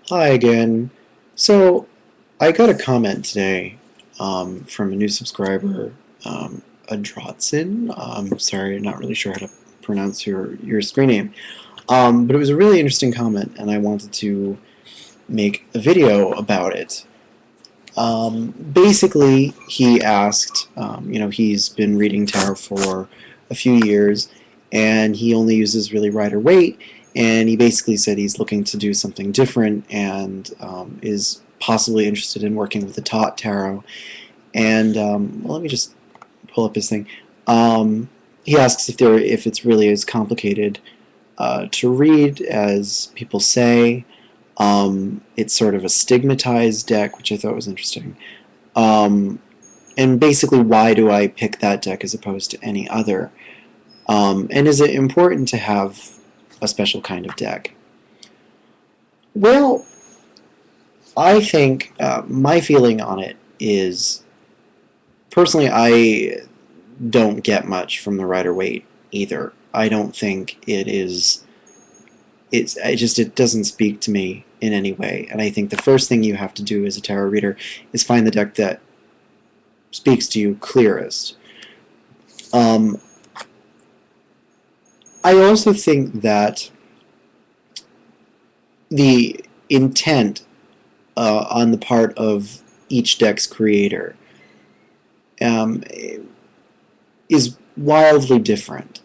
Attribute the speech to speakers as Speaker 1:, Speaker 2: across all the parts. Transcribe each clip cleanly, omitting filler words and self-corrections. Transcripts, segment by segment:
Speaker 1: Hi again. So I got a comment today from a new subscriber, Adrotsin. Sorry, not really sure how to pronounce your screen name. But it was a really interesting comment, and I wanted to make a video about it. Basically, he asked, he's been reading tarot for a few years, and he only uses really Rider-Waite, and he basically said he's looking to do something different and is possibly interested in working with the Thoth tarot. And well, let me just pull up his thing. He asks if it's really as complicated to read as people say. It's sort of a stigmatized deck, which I thought was interesting. Um, and basically, why do I pick that deck as opposed to any other? And is it important to have a special kind of deck? Well, I think my feeling on it is, personally, I don't get much from the Rider-Waite either. I don't think it is. It doesn't speak to me in any way. And I think the first thing you have to do as a tarot reader is find the deck that speaks to you clearest. Um, I also think that the intent on the part of each deck's creator um, is wildly different.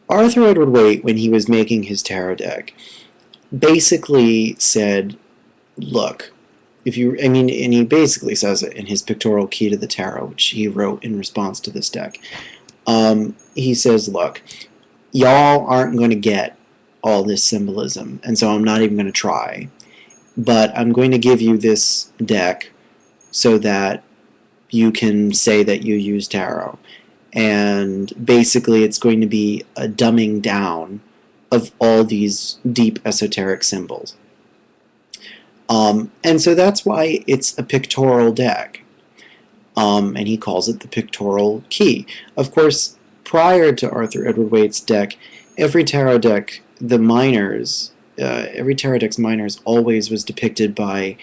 Speaker 1: Arthur Edward Waite, when he was making his tarot deck, basically said, look, and he basically says it in his pictorial key to the tarot, which he wrote in response to this deck. He says, look, y'all aren't going to get all this symbolism, and so I'm not even going to try. But I'm going to give you this deck so that you can say that you use tarot. And basically it's going to be a dumbing down of all these deep esoteric symbols. And so that's why it's a pictorial deck. And he calls it the pictorial key. Of course, prior to Arthur Edward Waite's deck, every tarot deck, every tarot deck's minors always was depicted by,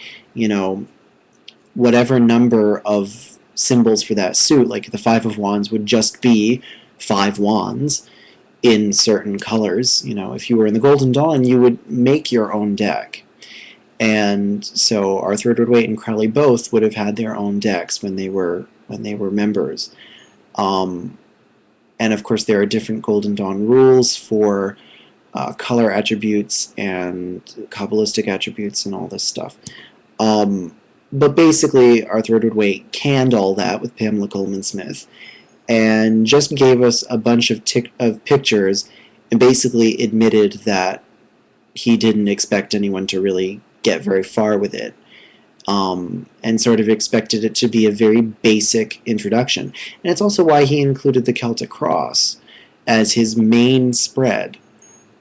Speaker 1: whatever number of symbols for that suit. Like the Five of Wands would just be 5 wands in certain colors. If you were in the Golden Dawn, you would make your own deck. And so Arthur Edward Waite and Crowley both would have had their own decks when they were members. And of course, there are different Golden Dawn rules for color attributes and Kabbalistic attributes and all this stuff. But basically, Arthur Edward Waite canned all that with Pamela Coleman-Smith and just gave us a bunch of pictures and basically admitted that he didn't expect anyone to really get very far with it, and sort of expected it to be a very basic introduction. And it's also why he included the Celtic Cross as his main spread.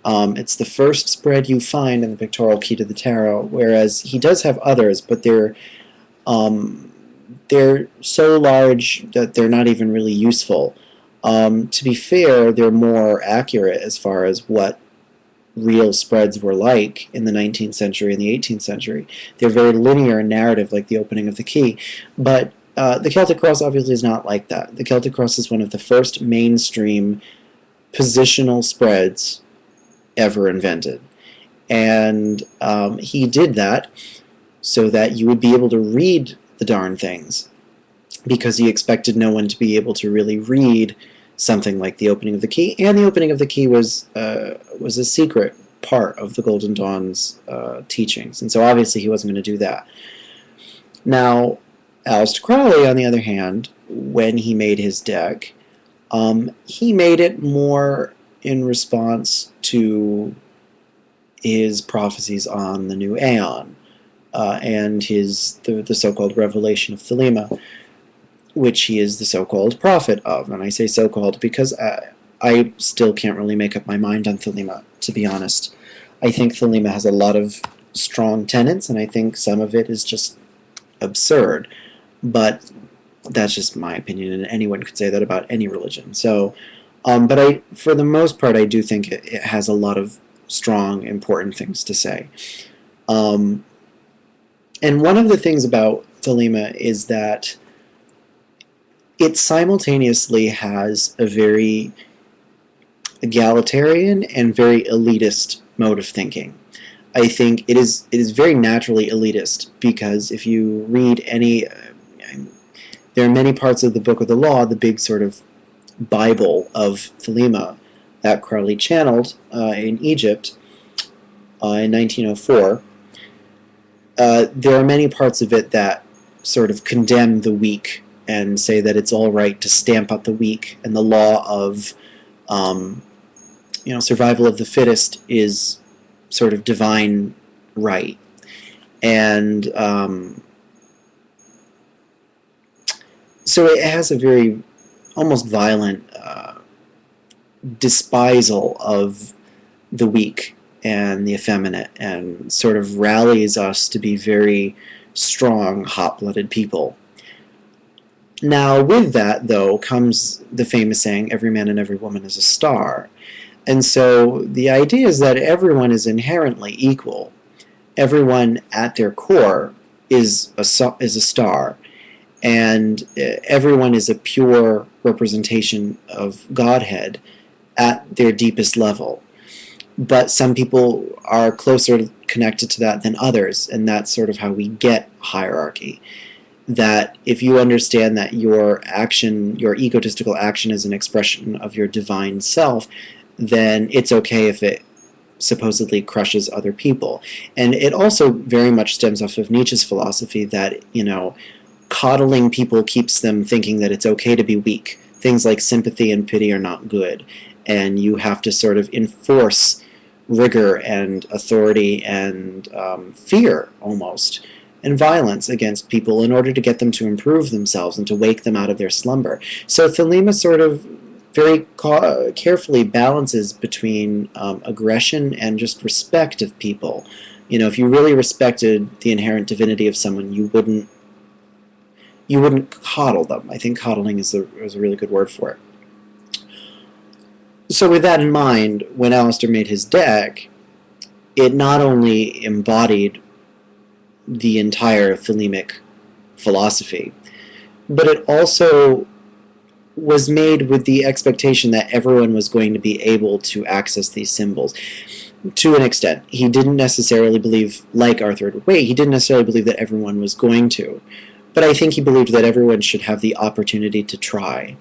Speaker 1: It's the first spread you find in the Pictorial Key to the Tarot, whereas he does have others, but they're so large that they're not even really useful. To be fair, they're more accurate as far as what real spreads were like in the 19th century and the 18th century. They're very linear and narrative, like the opening of the key. But the Celtic Cross obviously is not like that. The Celtic Cross is one of the first mainstream positional spreads ever invented. And he did that so that you would be able to read the darn things, because he expected no one to be able to really read something like the opening of the key. And the opening of the key was a secret part of the Golden Dawn's teachings, and so obviously he wasn't going to do that. Now, Aleister Crowley, on the other hand, when he made his deck, he made it more in response to his prophecies on the new Aeon, and the so-called revelation of Thelema, which he is the so-called prophet of. And I say so-called because I still can't really make up my mind on Thelema, to be honest. I think Thelema has a lot of strong tenets, and I think some of it is just absurd. But that's just my opinion, and anyone could say that about any religion. So, but for the most part, I do think it has a lot of strong, important things to say. And one of the things about Thelema is that it simultaneously has a very egalitarian and very elitist mode of thinking. I think it is very naturally elitist, because if you read any, there are many parts of the Book of the Law, the big sort of Bible of Thelema that Crowley channeled in Egypt in 1904. There are many parts of it that sort of condemn the weak and say that it's all right to stamp out the weak, and the law of survival of the fittest is sort of divine right. And so it has a very almost violent despisal of the weak and the effeminate, and sort of rallies us to be very strong, hot-blooded people. Now, with that, though, comes the famous saying, every man and every woman is a star. And so the idea is that everyone is inherently equal. Everyone at their core is a star, and everyone is a pure representation of Godhead at their deepest level. But some people are closer connected to that than others, and that's sort of how we get hierarchy. That if you understand that your action, your egotistical action, is an expression of your divine self, then it's okay if it supposedly crushes other people. And it also very much stems off of Nietzsche's philosophy that, coddling people keeps them thinking that it's okay to be weak. Things like sympathy and pity are not good, and you have to sort of enforce rigor and authority and fear, almost, and violence against people in order to get them to improve themselves and to wake them out of their slumber. So Thelema sort of very carefully balances between aggression and just respect of people. If you really respected the inherent divinity of someone, you wouldn't coddle them. I think coddling is a really good word for it. So with that in mind, when Alistair made his deck, it not only embodied the entire Thelemic philosophy, but it also was made with the expectation that everyone was going to be able to access these symbols. To an extent, he didn't necessarily believe, like Rider-Waite, he didn't necessarily believe that everyone was going to, but I think he believed that everyone should have the opportunity to try.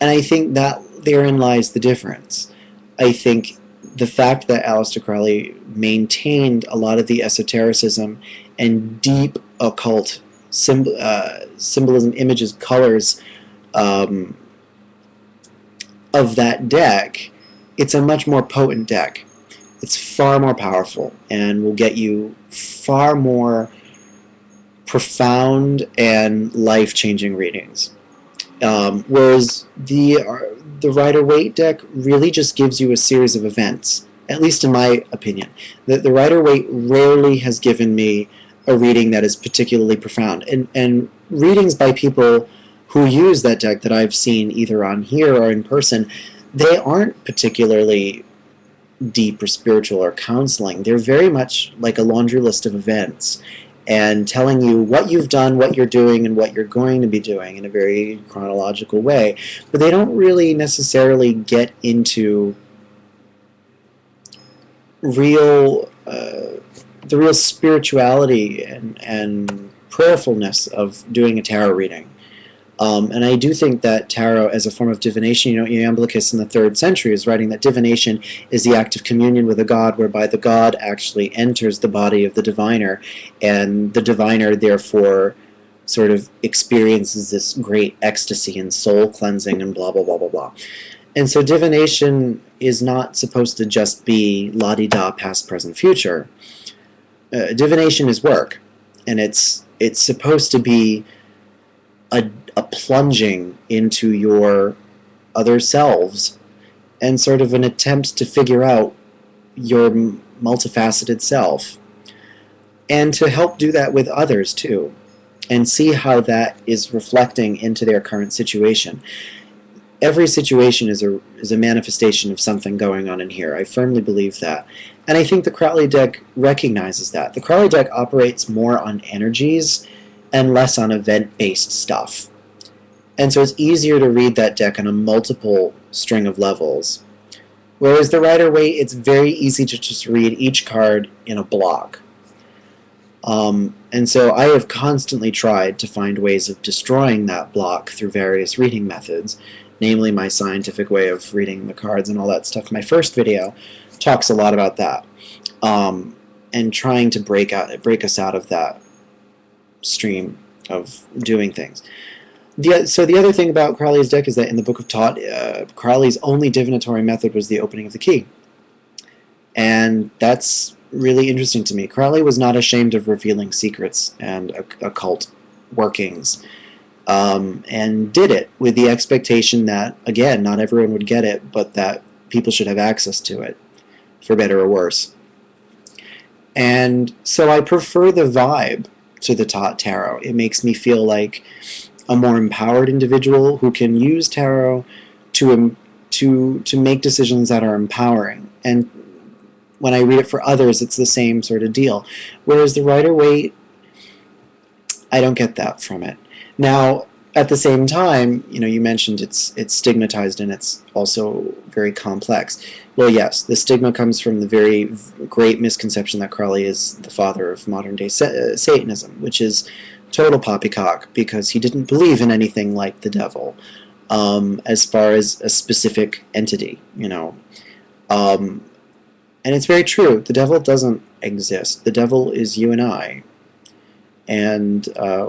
Speaker 1: And I think that therein lies the difference. I think the fact that Aleister Crowley maintained a lot of the esotericism and deep occult symbolism, images, colors of that deck, it's a much more potent deck. It's far more powerful and will get you far more profound and life-changing readings. Whereas the Rider-Waite deck really just gives you a series of events, at least in my opinion. The Rider-Waite rarely has given me a reading that is particularly profound. And readings by people who use that deck that I've seen either on here or in person, they aren't particularly deep or spiritual or counseling. They're very much like a laundry list of events, and telling you what you've done, what you're doing, and what you're going to be doing in a very chronological way. But they don't really necessarily get into the real spirituality and prayerfulness of doing a tarot reading. And I do think that tarot as a form of divination, Iamblichus in the 3rd century is writing that divination is the act of communion with a god, whereby the god actually enters the body of the diviner, and the diviner therefore sort of experiences this great ecstasy and soul cleansing and blah, blah, blah, blah, blah. And so divination is not supposed to just be la-di-da, past, present, future. Divination is work, and it's supposed to be a plunging into your other selves and sort of an attempt to figure out your multifaceted self, and to help do that with others too, and see how that is reflecting into their current situation. every situation is a manifestation of something going on in here. I firmly believe that. And I think the Crowley deck recognizes that. The Crowley deck operates more on energies and less on event-based stuff. And so it's easier to read that deck on a multiple string of levels. Whereas the Rider-Waite, it's very easy to just read each card in a block. And so I have constantly tried to find ways of destroying that block through various reading methods, namely my scientific way of reading the cards and all that stuff. My first video talks a lot about that, and trying to break us out of that stream of doing things. So the other thing about Crowley's deck is that in the Book of Thoth, Crowley's only divinatory method was the opening of the key. And that's really interesting to me. Crowley was not ashamed of revealing secrets and occult workings, and did it with the expectation that, again, not everyone would get it, but that people should have access to it, for better or worse. And so I prefer the vibe to the Thoth Tarot. It makes me feel like a more empowered individual who can use tarot to make decisions that are empowering. And when I read it for others, it's the same sort of deal. Whereas the Rider-Waite, I don't get that from it. Now, at the same time, you mentioned it's stigmatized and it's also very complex. Well, yes, the stigma comes from the very great misconception that Crowley is the father of modern-day Satanism, which is total poppycock, because he didn't believe in anything like the devil, as far as a specific entity, and it's very true. The devil doesn't exist. The devil is you and I, and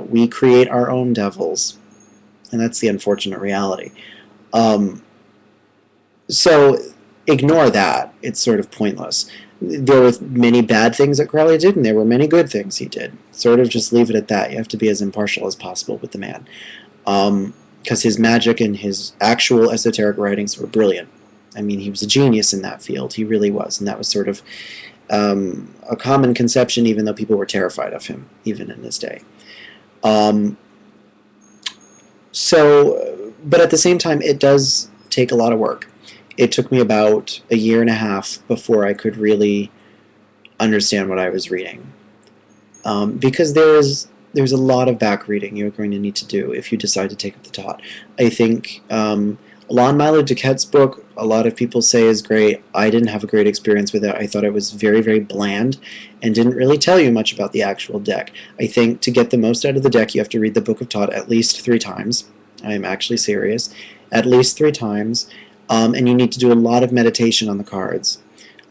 Speaker 1: we create our own devils, and that's the unfortunate reality. So ignore that. It's sort of pointless. There were many bad things that Crowley did, and there were many good things he did. Sort of just leave it at that. You have to be as impartial as possible with the man, because his magic and his actual esoteric writings were brilliant. I mean, he was a genius in that field. He really was, and that was sort of a common conception, even though people were terrified of him, even in his day. But at the same time, it does take a lot of work. It took me about a year and a half before I could really understand what I was reading, because there's a lot of back reading you're going to need to do if you decide to take up the Thoth. I think Alon Milo Duquette's book, a lot of people say is great. I didn't have a great experience with it. I thought it was very, very bland and didn't really tell you much about the actual deck. I think to get the most out of the deck, you have to read the Book of Thoth at least 3 times. I am actually serious. At least 3 times. And you need to do a lot of meditation on the cards.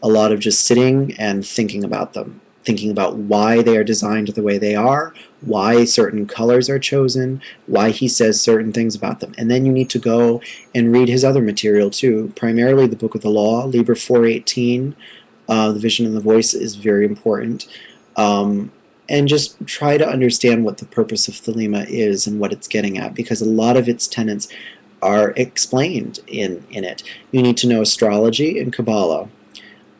Speaker 1: A lot of just sitting and thinking about them. Thinking about why they are designed the way they are, why certain colors are chosen, why he says certain things about them. And then you need to go and read his other material too, primarily the Book of the Law, Liber 418. The Vision and the Voice is very important. And just try to understand what the purpose of Thelema is and what it's getting at, because a lot of its tenets are explained in it. You need to know astrology and Kabbalah,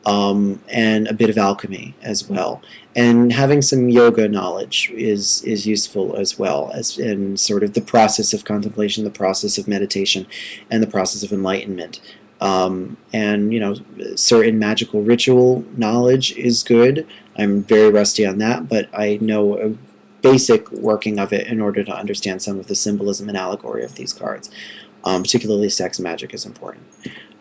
Speaker 1: and a bit of alchemy as well. And having some yoga knowledge is useful as well, as in sort of the process of contemplation, the process of meditation, and the process of enlightenment. And certain magical ritual knowledge is good. I'm very rusty on that, but I know a basic working of it in order to understand some of the symbolism and allegory of these cards. Particularly sex magic is important.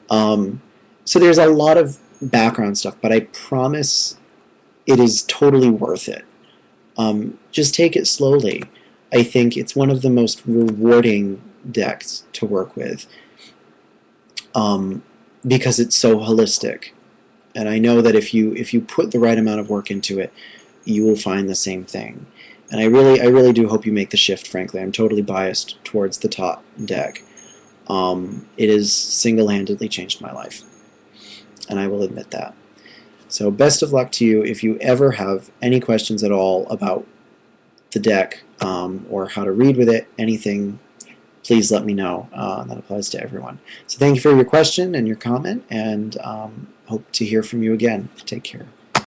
Speaker 1: So there's a lot of background stuff, but I promise it is totally worth it. Just take it slowly. I think it's one of the most rewarding decks to work with, because it's so holistic. And I know that if you put the right amount of work into it, you will find the same thing. And I really do hope you make the shift, frankly. I'm totally biased towards the Thoth deck. It has single-handedly changed my life, and I will admit that. So best of luck to you. If you ever have any questions at all about the deck, or how to read with it, anything, please let me know. That applies to everyone. So thank you for your question and your comment, and hope to hear from you again. Take care.